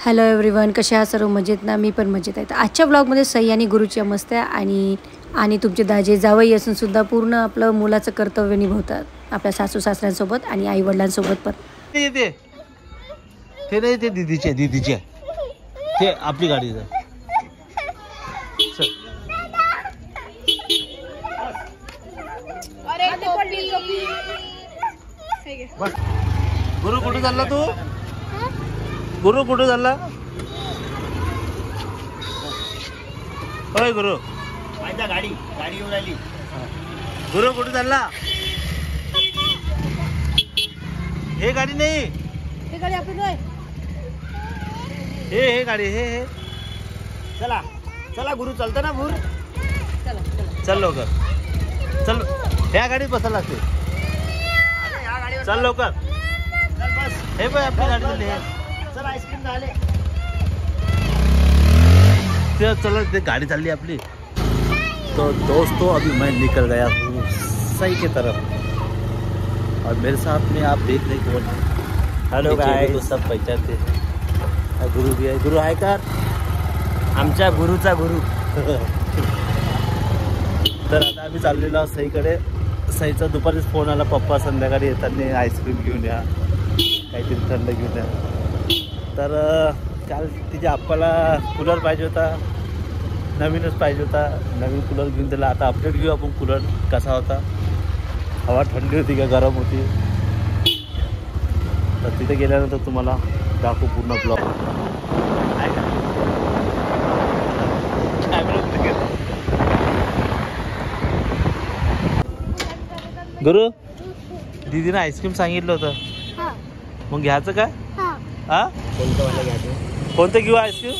Hello everyone, कसे आहात सर्व? मजेत ना? मी पण मजेत आहे. तर आजच्या ब्लॉगमध्ये सई आणि गुरुची मस्त आहे आणि तुमचे दाजे जावई असून सुद्धा पूर्ण आपलं मुलाचं कर्तव्य निभवतात आपल्या सासू सासऱ्यांसोबत आणि आई वडिलांसोबत पण. ते नाही, ते दीदीचे ते आपली गाडी गुरु कुठे चालला तू? गुरु कुठे चालला? होय गुरु, गाडी येऊन आली. गुरु कुठे चालला? हे गाडी नाही, हे गाडी आपली नाही. हे गाडी हे चला चला गुरु, चलता ना भूर? चल लवकर चल, ह्या गाडीत बसायला लागते. चल लवकर, हे पण आपली गाडी चालली. चल आईस्क्रीम झाले. चला, ते गाड़ी चल रही है अपनी. तो दोस्तों अभी मैं निकल गया हूँ सही की तरफ और मेरे साथ में आप देख रहे कौन है. हेलो गाइस, तो सब पहचानते हैं. गुरु भी है. गुरु आहे का? आमच्या गुरुचा गुरु. तर आता आम्ही चाललेलो आहोत सईकडे. सईचा दुपारीच फोन आला, पप्पा संध्याकाळी येताना आईस्क्रीम घेऊन या, काहीतरी थंड घेऊन या. तर काल तिच्या आप्पाला कूलर पाहिजे होता, नवीनच पाहिजे होता. नवीन कूलर घेऊन दिला. आता अपडेट घेऊ आपण कूलर कसा होता, हवा थंडी होती का गरम होती. तर तिथे गेल्यानंतर तुम्हाला दाखवू पूर्ण ब्लॉग. गुरु, दीदीने आईस्क्रीम सांगितलं होतं, मग घ्यायचं काय? हा, कोणतं मला घ्यायचं? कोणतं घेऊ आईस्क्रीम?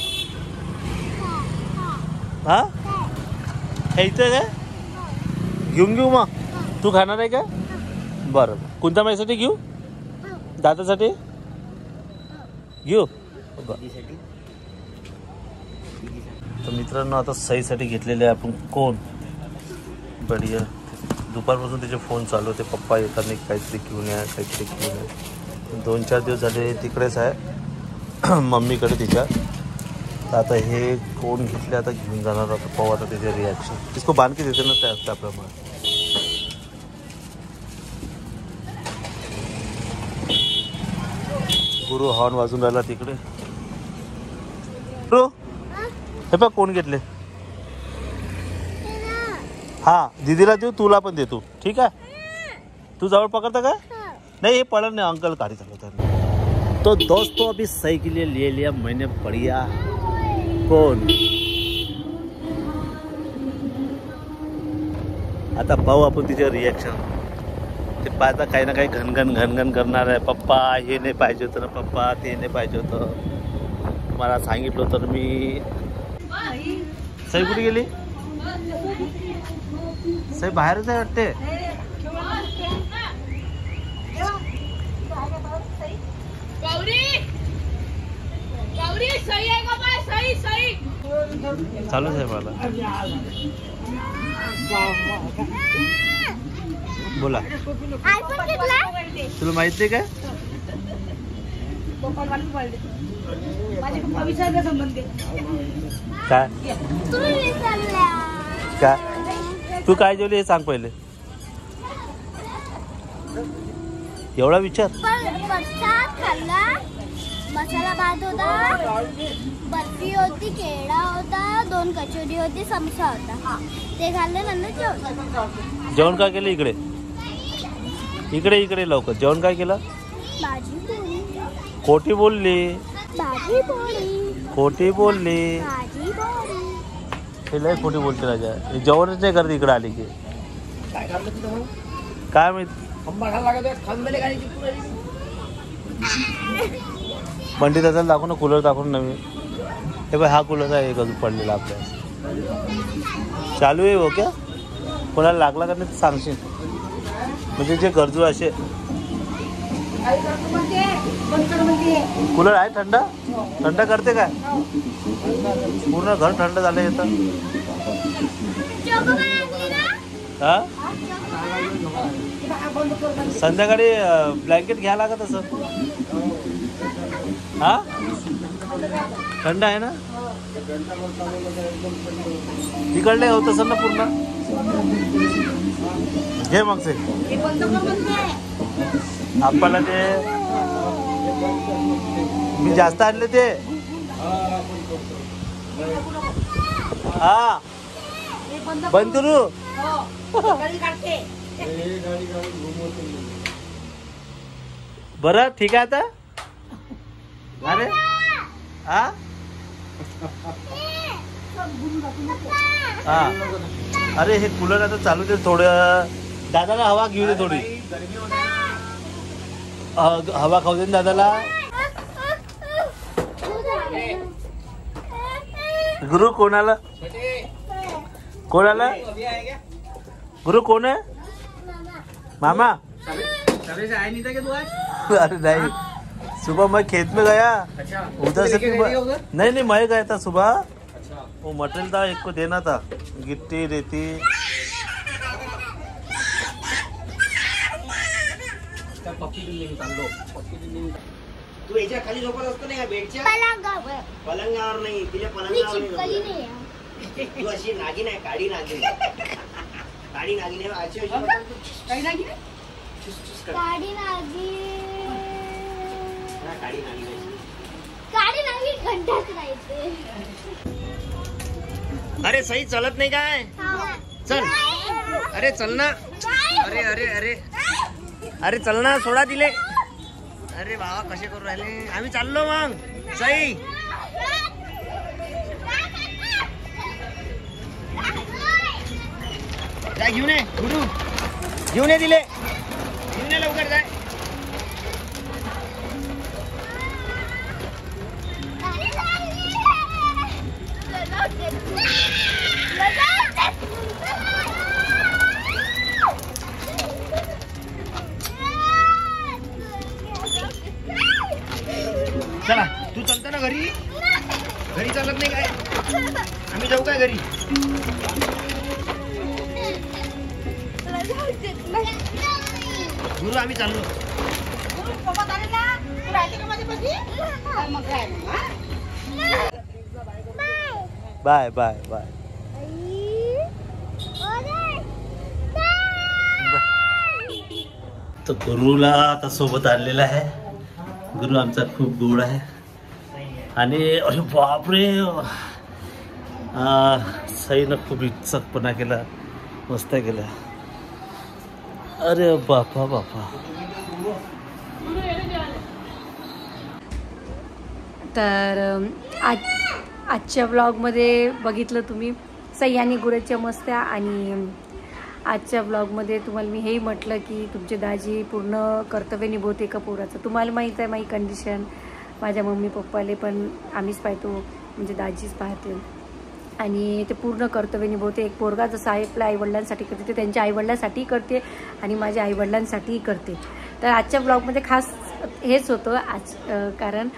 हा, ह्याचं काय घेऊन घेऊ? मग तू खाणार आहे का? बरं, कोणत्या माझ्यासाठी घेऊ? दादासाठी घेऊ. तर मित्रांनो, आता सईसाठी घेतलेले आहे आपण कोण बढिया. दुपारपासून त्याचे फोन चालू होते, पप्पा येताना काहीतरी घेऊन या, काहीतरी घेऊन या. 2-4 दिवस झाले तिकडेच आहे मम्मीकडे तिच्या. तर आता हे कोण घेतले, आता घेऊन जाणार. आता पाहू आता त्याचे रिॲक्शन. तिसको बांधकी देते ना, ते असतं आपल्यामुळे. गुरु हॉर्न वाजून राहिला तिकडे. गुरु, हे बघ कोण घेतले. हा, दीदीला देऊ, तुला पण देतो. ठीक आहे, तू जवळ पकडता का? नहीं, ये पढ़ नहीं, अंकल गाड़ी चलाता है. तो दोस्तों अभी सही के लिए ले लिया मैंने बढ़िया फोन. आता पाहू आपण तिचे रिॲक्शन. ते पाहता काही ना काही घनघन करणार आहे. पप्पा हे नाही पाहिजे होतं ना, पप्पा ते नाही पाहिजे होतं. मला सांगितलं होतं मी. सई कुठे गेली? सई बाहेरच आहे वाटते. चालूच आहे मला. बोला, तुला माहित नाही काय? काय तू काय जेवली हे सांग पहिले. एवढा विचार. मसाला भात होता, बर्फी होती, केळा होता, 2 कचोरी होती, समोसा होता. ते खाल्लं नंतर जेवण काय केलं? इकडे लवकर. जेवण काय केलं? भाजी पोळी. खोटी बोलली. भाजी पोळी. खोटी बोलली. भाजी पोळी. हे लय खोटी बोलते राजा. जेवणच नाही करत इकडे आली की. काय माहित. बंडी दादाला दाखव ना, कूलर दाखव नवीन. हे बघ, हा कूलर आहे एक अजून पडलेला आपल्या. चालू आहे हो क्या? कोणाला लागला का नाही सांगशील, म्हणजे जे गरजू असे. कूलर आहे थंड करते काय? पूर्ण घर थंड झालं येतं. हा, संध्याकाळी ब्लँकेट घ्या लागत असं. हा थंड आहे ना? तिकडले होत असेल ना पूर्ण. घे मग ते आपल्याला ते मी जास्त आणले ते. हा बंद करू. बरं ठीक आहे आता. अरे हा हा अरे हे कूलर आता चालू दे थोडं. दादाला हवा घेऊ दे थोडी. हवा खाऊ दे दादाला. गुरु कोणाला कोणाला गुरु कोण आहे? मामा. अरे नहीं सुबह मैं खेत में गया. उधर से नहीं मैं गया था सुबह. वो मटेरियल था एक को देना था. गिट्टी रेती. तू याच्या खाली झोपत असतो नाही का बेडच्या? पलंगावर नाही. तिला पलंगावर नाही. तू अशी नागिन आहे. काळी नागिन. काळी नागिन आहे. अशी काळी नागिन आहे. काळी नागिन. काळी नागिन. काळी नागिन खड्ड्यात राहते. अरे सही चलत नाही काय? चल. अरे चल ना. अरे अरे अरे अरे चल ना. सोडा दिले. अरे बाबा कसे करू राहिले. आम्ही चाललो मग. सई काय घेऊन ये गुरु. घेऊन ये दिले. घेऊन ये लवकर जाय. चला तू चलता ना घरी. घरी चालत नाही काय? आम्ही जाऊ काय घरी? गुरु आम्ही चाललो. Bye bye bye. तो गुरुला आता सोबत आणलेला आहे. गुरु आमचा खूप गोड आहे. आणि अरे बापरे सईनं खूप इच्छकपणा केला. मस्त केला. अरे बापा बापा. तर आजच्या ब्लॉगमध्ये बघितलं तुम्ही सई आणि गुरूच्या मस्त्या. आणि आजच्या ब्लॉगमध्ये तुम्हाला मी हेही म्हटलं की तुमचे दाजी पूर्ण कर्तव्य निभवते का पोराचं. तुम्हाला माहीत आहे माझी कंडिशन. माझ्या मम्मी पप्पाले पण आम्हीच पाहतो म्हणजे दाजीच पाहते. आणि ते पूर्ण कर्तव्य निभवते. एक पोरगा जसं आहे आपल्या आईवडिलांसाठी करते ते त्यांच्या आईवडिलांसाठीही करते आणि माझ्या आईवडिलांसाठीही करते. तर आजच्या ब्लॉगमध्ये खास हेच होतं आज. कारण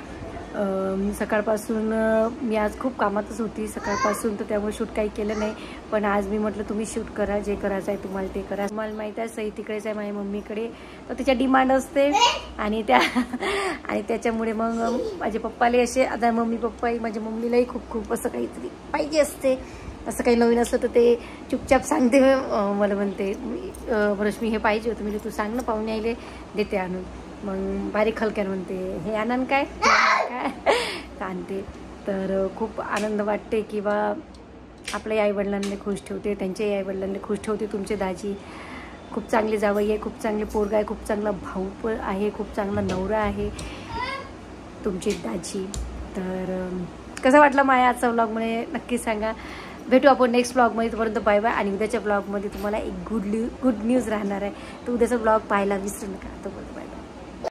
सकाळपासून मी आज खूप कामातच होती सकाळपासून. तर त्यामुळे शूट काही केलं नाही. पण आज मी म्हटलं तुम्ही शूट करा. जे करायचं आहे तुम्हाला ते करा. तुम्हाला माहीत आहे सई तिकडेच आहे माझ्या मम्मीकडे. तर तिच्या डिमांड असते. आणि त्याच्यामुळे मग माझे पप्पाले असे आता मम्मी पप्पाही माझ्या मम्मीलाही खूप खूप असं काहीतरी पाहिजे असते. असं काही नवीन असलं तर ते चुपचाप सांगते. मला म्हणते रश्मी हे पाहिजे होतं. म्हणजे तू सांग ना पाहुणे आले देते आणून. मग बारीक हलक्यानं म्हणते हे आनंद काय आणते. तर खूप आनंद वाटते की बा आपल्या आईवडिलांना खुश ठेवते. त्यांच्याही आईवडिलांना खुश ठेवते. तुमचे दाजी खूप चांगले जावई आहे. खूप चांगले पोरगा आहे. खूप चांगला भाऊ पण आहे. खूप चांगला नवरा आहे तुमची दाजी. तर कसा वाटला माझ्या आजचा व्लॉगमध्ये नक्की सांगा. भेटू आपण नेक्स्ट ब्लॉगमध्ये. तोपर्यंत बाय बाय. आणि उद्याच्या ब्लॉगमध्ये तुम्हाला एक गुड न्यूज राहणार आहे. तर उद्याचा ब्लॉग पाहायला विसरू नका. तोपर्यंत बाय.